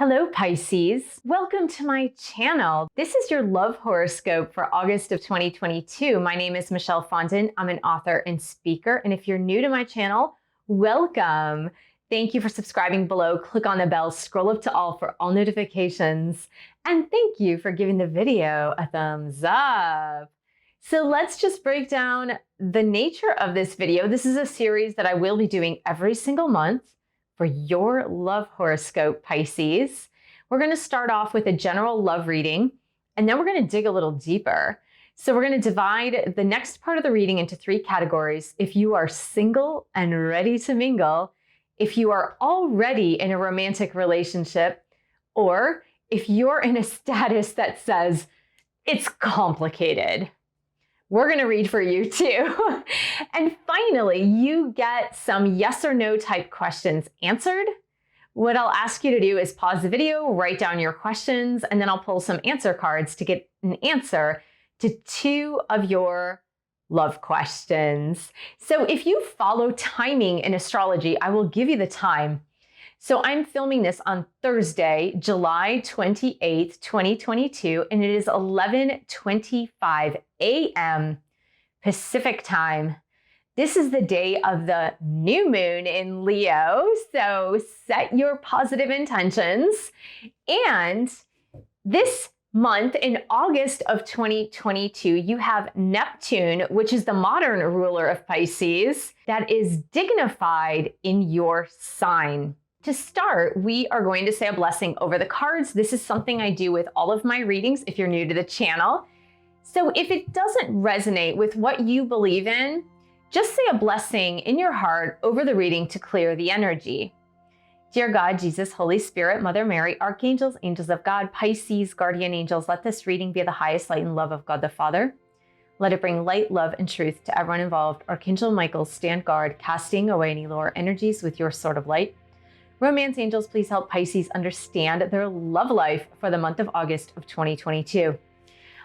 Hello, Pisces. Welcome to my channel. This is your love horoscope for August of 2022. My name is Michelle Fondin. I'm an author and speaker. And if you're new to my channel, welcome. Thank you for subscribing below. Click on the bell, scroll up to all for all notifications. And thank you for giving the video a thumbs up. So let's just break down the nature of this video. This is a series that I will be doing every single month for your love horoscope, Pisces. We're going to start off with a general love reading, and then we're going to dig a little deeper. So we're going to divide the next part of the reading into three categories. If you are single and ready to mingle, if you are already in a romantic relationship, or if you're in a status that says it's complicated. We're going to read for you too. And finally, you get some yes or no type questions answered. What I'll ask you to do is pause the video, write down your questions, and then I'll pull some answer cards to get an answer to two of your love questions. So if you follow timing in astrology, I will give you the time. So I'm filming this on Thursday, July 28th, 2022, and it is 11:25 a.m. Pacific time. This is the day of the new moon in Leo, so set your positive intentions. And this month in August of 2022, you have Neptune, which is the modern ruler of Pisces, that is dignified in your sign. To start, we are going to say a blessing over the cards. This is something I do with all of my readings if you're new to the channel. So if it doesn't resonate with what you believe in, just say a blessing in your heart over the reading to clear the energy. Dear God, Jesus, Holy Spirit, Mother Mary, Archangels, Angels of God, Pisces, Guardian Angels, let this reading be the highest light and love of God the Father. Let it bring light, love, and truth to everyone involved. Archangel Michael, stand guard, casting away any lower energies with your sword of light. Romance angels, please help Pisces understand their love life for the month of August of 2022.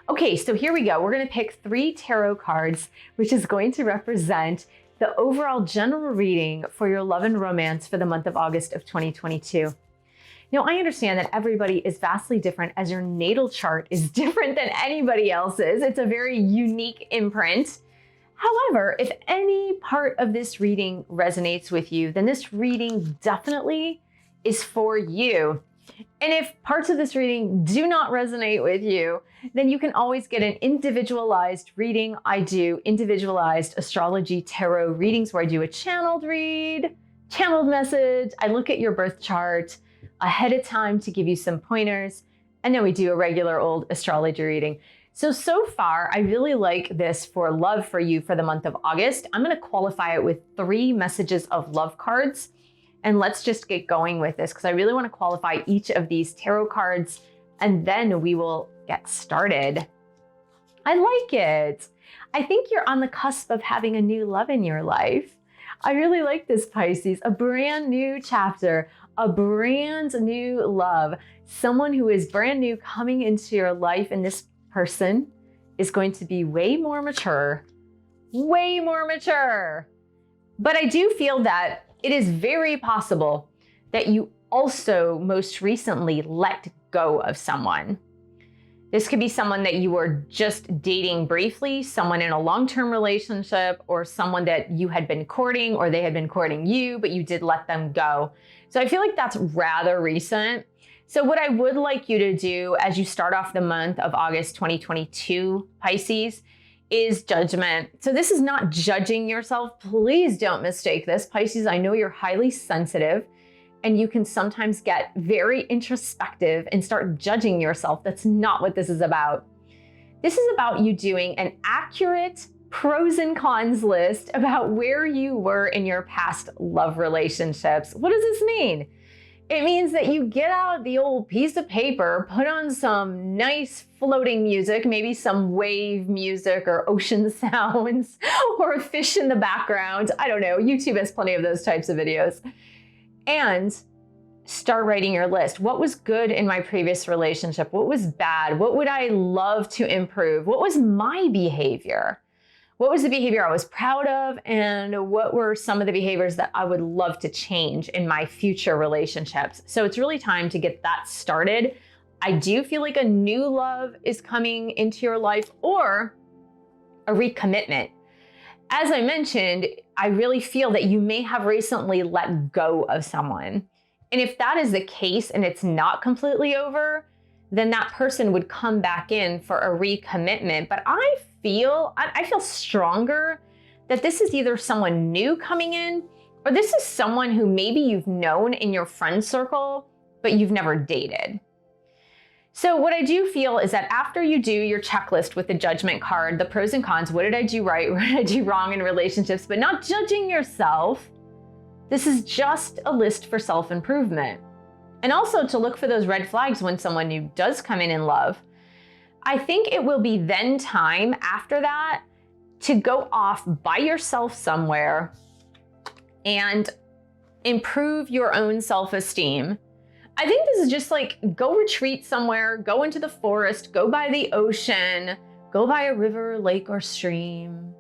Okay, so here we go. We're going to pick three tarot cards, which is going to represent the overall general reading for your love and romance for the month of August of 2022. Now, I understand that everybody is vastly different as your natal chart is different than anybody else's. It's a very unique imprint. However, if any part of this reading resonates with you, then this reading definitely is for you. And if parts of this reading do not resonate with you, then you can always get an individualized reading. I do individualized astrology tarot readings where I do a channeled read, channeled message. I look at your birth chart ahead of time to give you some pointers. And then we do a regular old astrology reading. So far, I really like this for love for you for the month of August. I'm going to qualify it with three messages of love cards. And let's just get going with this because I really want to qualify each of these tarot cards and then we will get started. I like it. I think you're on the cusp of having a new love in your life. I really like this, Pisces. A brand new chapter, a brand new love, someone who is brand new coming into your life, and this person is going to be way more mature. But I do feel that it is very possible that you also most recently let go of someone. This could be someone that you were just dating briefly, someone in a long-term relationship, or someone that you had been courting or they had been courting you, but you did let them go. So I feel like that's rather recent. So what I would like you to do as you start off the month of August 2022, Pisces, is judgment. So this is not judging yourself. Please don't mistake this. Pisces, I know you're highly sensitive and you can sometimes get very introspective and start judging yourself. That's not what this is about. This is about you doing an accurate pros and cons list about where you were in your past love relationships. What does this mean? It means that you get out the old piece of paper, put on some nice floating music, maybe some wave music or ocean sounds or a fish in the background. I don't know. YouTube has plenty of those types of videos. And start writing your list. What was good in my previous relationship? What was bad? What would I love to improve? What was my behavior? what was the behavior I was proud of, and what were some of the behaviors that I would love to change in my future relationships. So it's really time to get that started. I do feel like a new love is coming into your life, or a recommitment. As I mentioned, I really feel that you may have recently let go of someone. And if that is the case and it's not completely over, then that person would come back in for a recommitment. But I feel stronger that this is either someone new coming in, or this is someone who maybe you've known in your friend circle, but you've never dated. So what I do feel is that after you do your checklist with the judgment card, the pros and cons, what did I do right, what did I do wrong in relationships, but not judging yourself, this is just a list for self-improvement. And also to look for those red flags when someone new does come in love. I think it will be then time after that to go off by yourself somewhere and improve your own self-esteem. I think this is just like, go retreat somewhere, go into the forest, go by the ocean, go by a river, lake, or stream.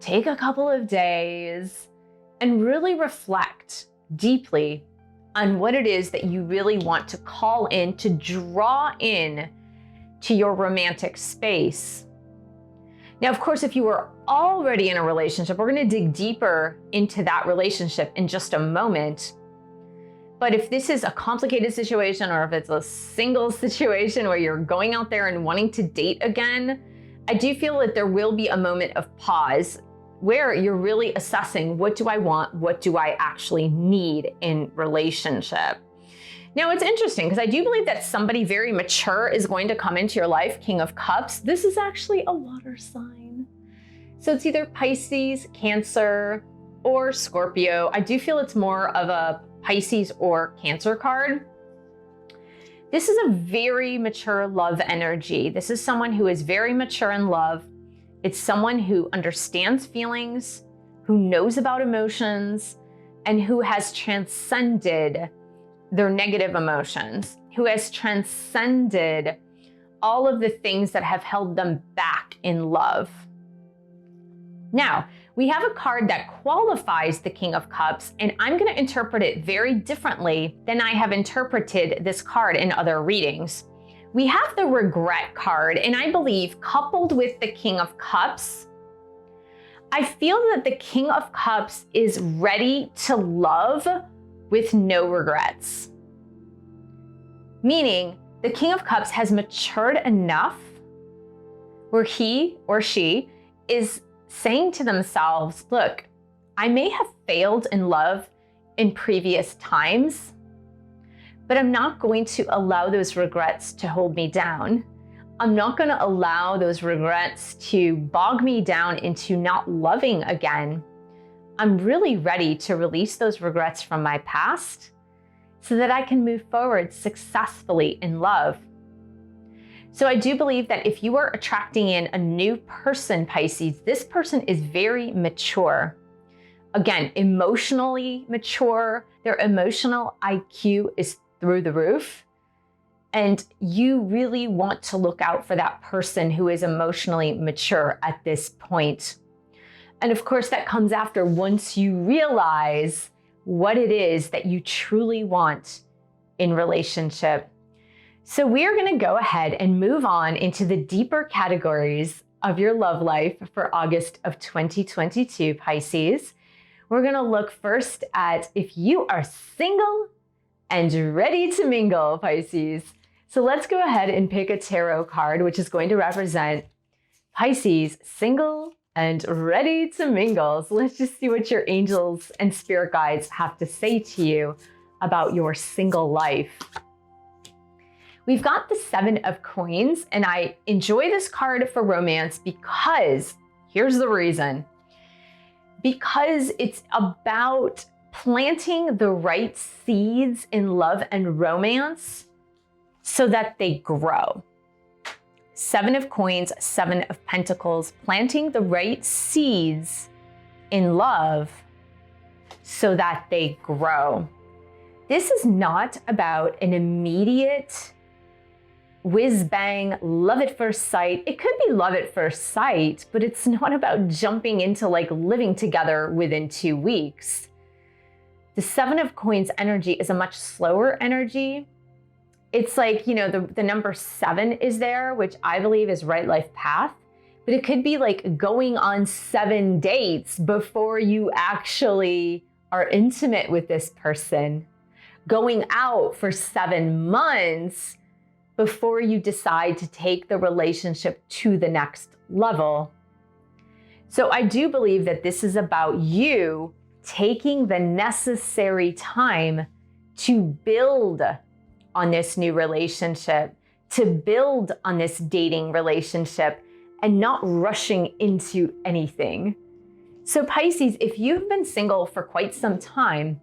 Take a couple of days and really reflect deeply on what it is that you really want to call in, to draw in to your romantic space. Now, of course, if you are already in a relationship, we're going to dig deeper into that relationship in just a moment. But if this is a complicated situation, or if it's a single situation where you're going out there and wanting to date again, I do feel that there will be a moment of pause where you're really assessing, what do I want? What do I actually need in relationship? Now, it's interesting because I do believe that somebody very mature is going to come into your life, King of Cups. This is actually a water sign. So it's either Pisces, Cancer, or Scorpio. I do feel it's more of a Pisces or Cancer card. This is a very mature love energy. This is someone who is very mature in love. It's someone who understands feelings, who knows about emotions, and who has transcended their negative emotions, who has transcended all of the things that have held them back in love. Now, we have a card that qualifies the King of Cups, and I'm going to interpret it very differently than I have interpreted this card in other readings. We have the regret card, and I believe coupled with the King of Cups, I feel that the King of Cups is ready to love with no regrets. Meaning, the King of Cups has matured enough where he or she is saying to themselves, look, I may have failed in love in previous times, but I'm not going to allow those regrets to hold me down. I'm not going to allow those regrets to bog me down into not loving again. I'm really ready to release those regrets from my past so that I can move forward successfully in love. So I do believe that if you are attracting in a new person, Pisces, this person is very mature. Again, emotionally mature. Their emotional IQ is through the roof. And you really want to look out for that person who is emotionally mature at this point. And of course, that comes after once you realize what it is that you truly want in relationship. So we are going to go ahead and move on into the deeper categories of your love life for August of 2022, Pisces. We're going to look first at if you are single and ready to mingle, Pisces. So let's go ahead and pick a tarot card, which is going to represent Pisces, single and ready to mingle. So let's just see what your angels and spirit guides have to say to you about your single life. We've got the Seven of Coins, and I enjoy this card for romance because, here's the reason, because it's about planting the right seeds in love and romance so that they grow. Seven of Coins, Seven of Pentacles, planting the right seeds in love so that they grow. This is not about an immediate whiz bang, love at first sight. It could be love at first sight, but it's not about jumping into like living together within 2 weeks. The Seven of Coins energy is a much slower energy. It's like, you know, the number 7 is there, which I believe is right life path, but it could be like going on 7 dates before you actually are intimate with this person, going out for 7 months before you decide to take the relationship to the next level. So I do believe that this is about you taking the necessary time to build on this new relationship, to build on this dating relationship, and not rushing into anything. So Pisces, if you've been single for quite some time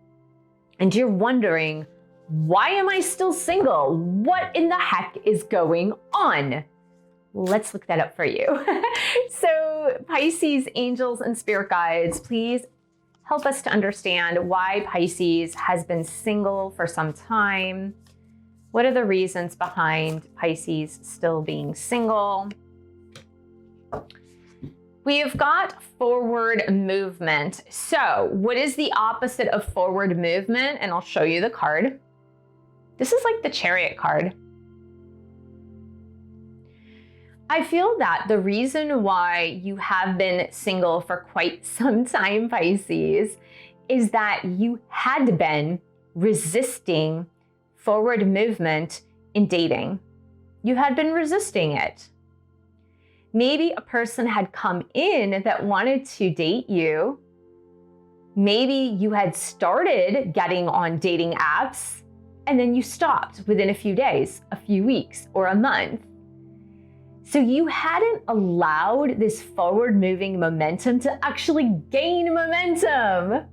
and you're wondering, why am I still single? What in the heck is going on? Let's look that up for you. So Pisces, angels and spirit guides, please help us to understand why Pisces has been single for some time. What are the reasons behind Pisces still being single? We have got forward movement. So what is the opposite of forward movement? And I'll show you the card. This is like the Chariot card. I feel that the reason why you have been single for quite some time, Pisces, is that you had been resisting forward movement in dating. You had been resisting it. Maybe a person had come in that wanted to date you. Maybe you had started getting on dating apps and then you stopped within a few days, a few weeks, or a month. So you hadn't allowed this forward moving momentum to actually gain momentum.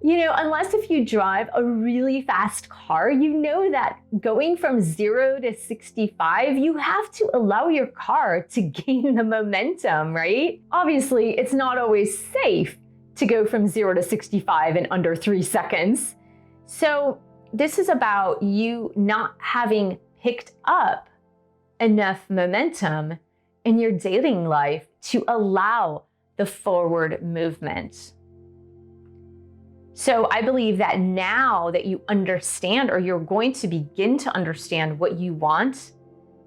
You know, unless if you drive a really fast car, you know that going from 0 to 65, you have to allow your car to gain the momentum, right? Obviously, it's not always safe to go from 0 to 65 in under 3 seconds. So this is about you not having picked up enough momentum in your dating life to allow the forward movement. So I believe that now that you understand, or you're going to begin to understand what you want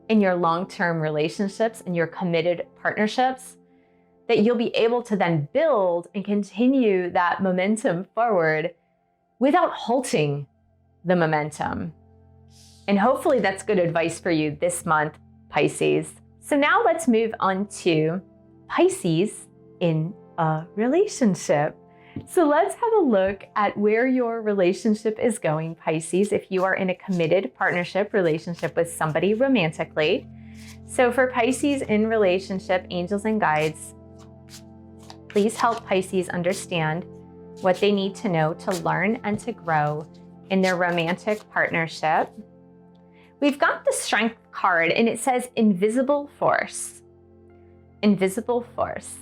in your long-term relationships and your committed partnerships, that you'll be able to then build and continue that momentum forward without halting the momentum. And hopefully that's good advice for you this month, Pisces. So now let's move on to Pisces in a relationship. So let's have a look at where your relationship is going, Pisces, if you are in a committed partnership relationship with somebody romantically. So for Pisces in relationship, angels and guides, please help Pisces understand what they need to know to learn and to grow in their romantic partnership. We've got the Strength card and it says invisible force. Invisible force.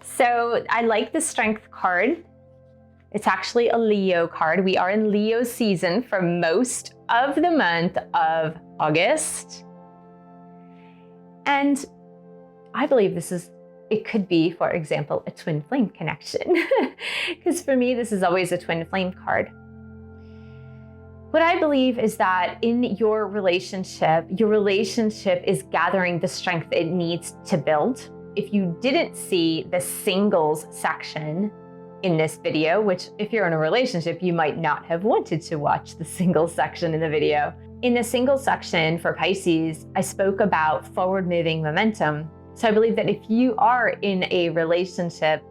So I like the Strength card. It's actually a Leo card. We are in Leo season for most of the month of August. And I believe it could be, for example, a twin flame connection. Because for me, this is always a twin flame card. What I believe is that in your relationship is gathering the strength it needs to build. If you didn't see the singles section in this video, which if you're in a relationship, you might not have wanted to watch the singles section in the video. In the singles section for Pisces, I spoke about forward moving momentum. So I believe that if you are in a relationship,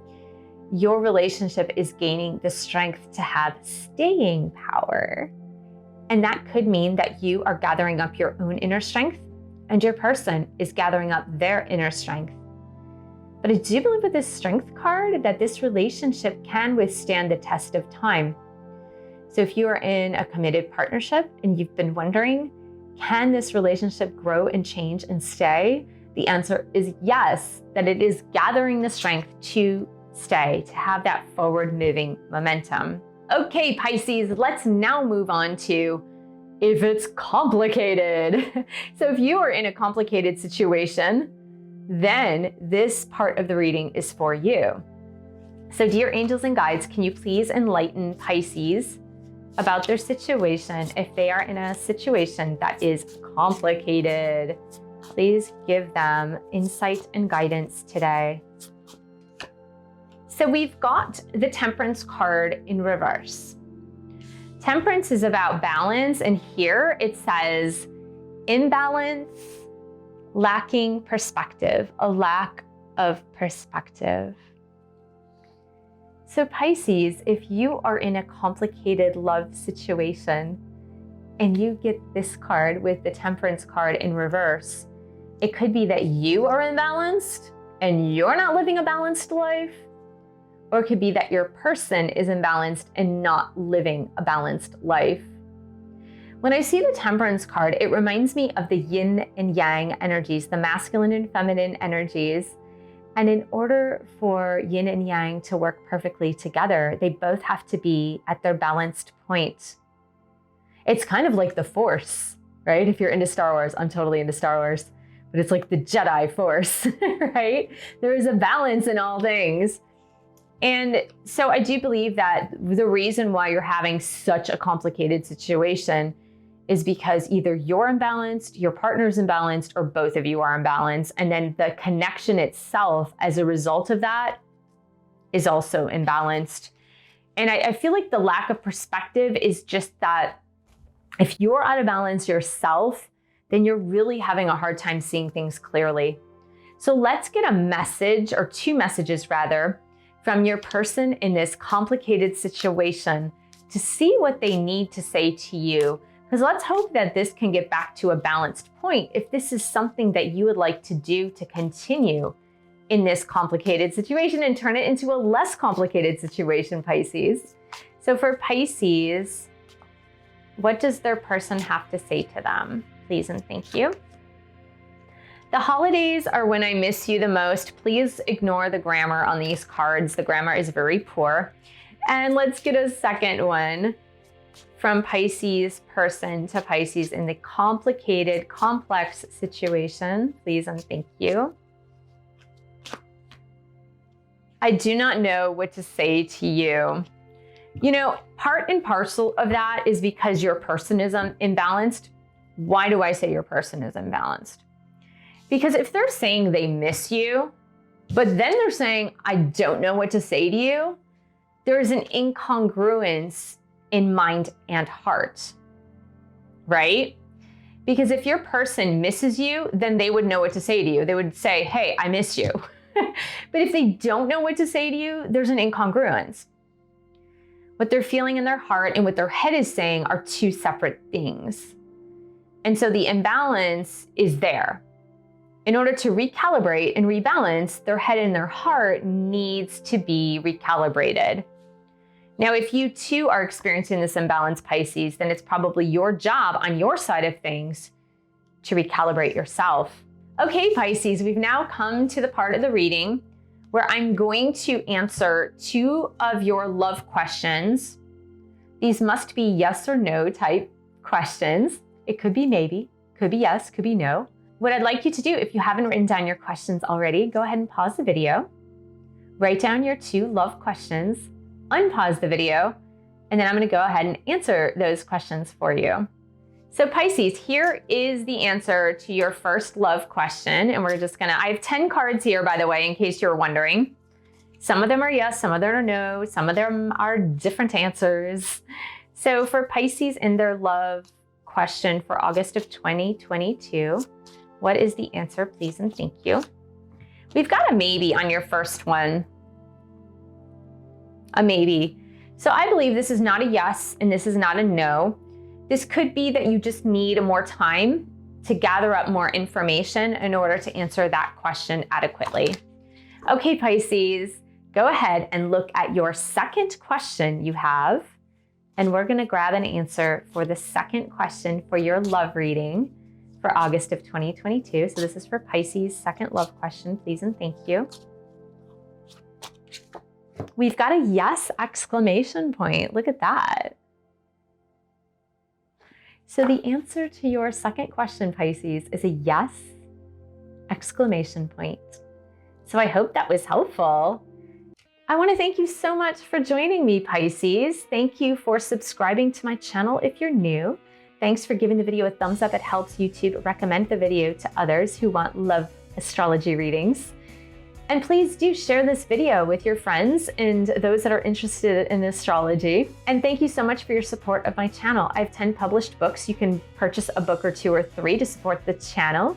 your relationship is gaining the strength to have staying power. And that could mean that you are gathering up your own inner strength and your person is gathering up their inner strength. But I do believe with this Strength card that this relationship can withstand the test of time. So if you are in a committed partnership and you've been wondering, can this relationship grow and change and stay? The answer is yes, that it is gathering the strength to stay, to have that forward moving momentum. Okay, Pisces, let's now move on to if it's complicated. So if you are in a complicated situation, then this part of the reading is for you. So dear angels and guides, can you please enlighten Pisces about their situation if they are in a situation that is complicated? Please give them insight and guidance today. So we've got the Temperance card in reverse. Temperance is about balance, and here it says imbalance, lacking perspective, a lack of perspective. So Pisces, if you are in a complicated love situation and you get this card with the Temperance card in reverse, it could be that you are imbalanced and you're not living a balanced life, or it could be that your person is imbalanced and not living a balanced life. When I see the Temperance card, it reminds me of the yin and yang energies, the masculine and feminine energies. And in order for yin and yang to work perfectly together, they both have to be at their balanced point. It's kind of like the Force, right? If you're into Star Wars, I'm totally into Star Wars, but it's like the Jedi Force, right? There is a balance in all things. And so I do believe that the reason why you're having such a complicated situation is because either you're imbalanced, your partner's imbalanced, or both of you are imbalanced. And then the connection itself as a result of that is also imbalanced. And I feel like the lack of perspective is just that if you're out of balance yourself, then you're really having a hard time seeing things clearly. So let's get a message, or two messages rather, from your person in this complicated situation to see what they need to say to you. Because let's hope that this can get back to a balanced point if this is something that you would like to do to continue in this complicated situation and turn it into a less complicated situation, Pisces. So for Pisces, what does their person have to say to them? Please and thank you. The holidays are when I miss you the most. Please ignore the grammar on these cards. The grammar is very poor. And let's get a second one from Pisces person to Pisces in the complicated, complex situation. Please and thank you. I do not know what to say to you. You know, part and parcel of that is because your person is imbalanced. Why do I say your person is imbalanced? Because if they're saying they miss you, but then they're saying, I don't know what to say to you, there's an incongruence in mind and heart, right? Because if your person misses you, then they would know what to say to you. They would say, hey, I miss you. But if they don't know what to say to you, there's an incongruence. What they're feeling in their heart and what their head is saying are two separate things. And so the imbalance is there. In order to recalibrate and rebalance, their head and their heart needs to be recalibrated. Now, if you too are experiencing this imbalance, Pisces, then it's probably your job on your side of things to recalibrate yourself. Okay, Pisces, we've now come to the part of the reading where I'm going to answer two of your love questions. These must be yes or no type questions. It could be maybe, could be yes, could be no. What I'd like you to do, if you haven't written down your questions already, go ahead and pause the video, write down your two love questions, unpause the video, and then I'm going to go ahead and answer those questions for you. So Pisces, here is the answer to your first love question. And we're just going to, I have 10 cards here, by the way, in case you're wondering. Some of them are yes, some of them are no, some of them are different answers. So for Pisces in their love question for August of 2022, what is the answer, please and thank you? We've got a maybe on your first one. A maybe. So I believe this is not a yes and this is not a no. This could be that you just need more time to gather up more information in order to answer that question adequately. Okay, Pisces, go ahead and look at your second question you have, and we're gonna grab an answer for the second question for your love reading for August of 2022. So this is for Pisces' second love question, please and thank you. We've got a yes exclamation point. Look at that. So the answer to your second question, Pisces, is a yes, exclamation point. So I hope that was helpful. I want to thank you so much for joining me, Pisces. Thank you for subscribing to my channel if you're new. Thanks for giving the video a thumbs up. It helps YouTube recommend the video to others who want love astrology readings. And please do share this video with your friends and those that are interested in astrology. And thank you so much for your support of my channel. I have 10 published books. You can purchase a book or 2 or 3 to support the channel.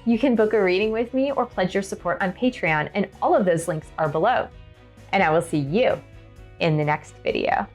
You can book a reading with me or pledge your support on Patreon, and all of those links are below. And I will see you in the next video.